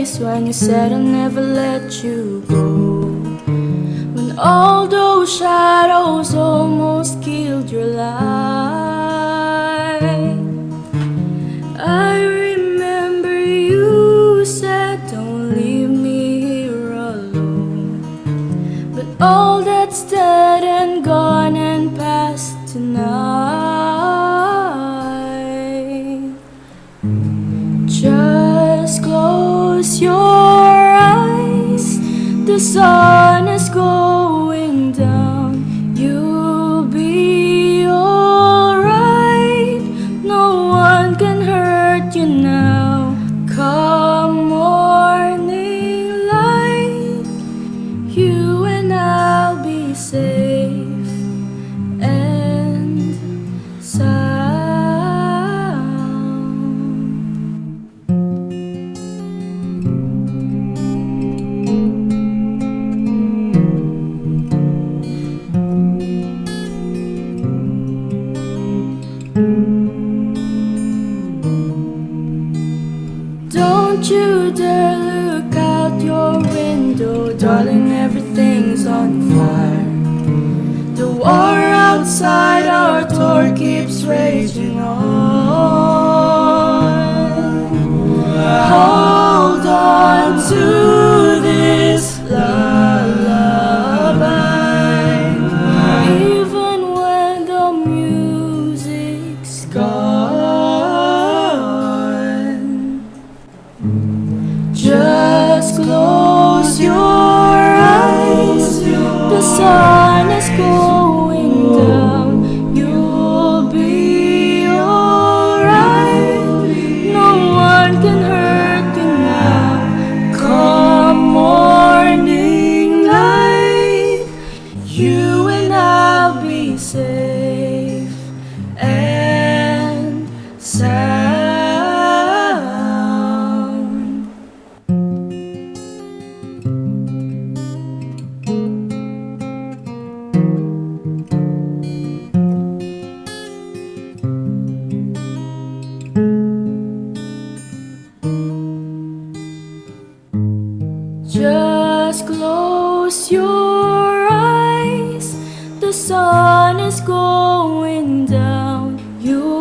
face when you said I'll never let you go. When all those shadows almost killed your light, I remember you said don't leave me here alone. But all that's dead and gone and past tonight. Just close your eyes, the sun is going down. You'll be alright, no one can hurt you now. Come morning light, you and I'll be safe and sound. Don't you dare look out your window, darling, everything's on fire. The war outside our door keeps raging on. Hold on to this lullaby, even when the music's gone. Just close your eyes, the sun is going down. You'll be alright, no one can hurt you now. Come morning light, you and I'll be safe and sound. Just close your eyes, the sun is going down. You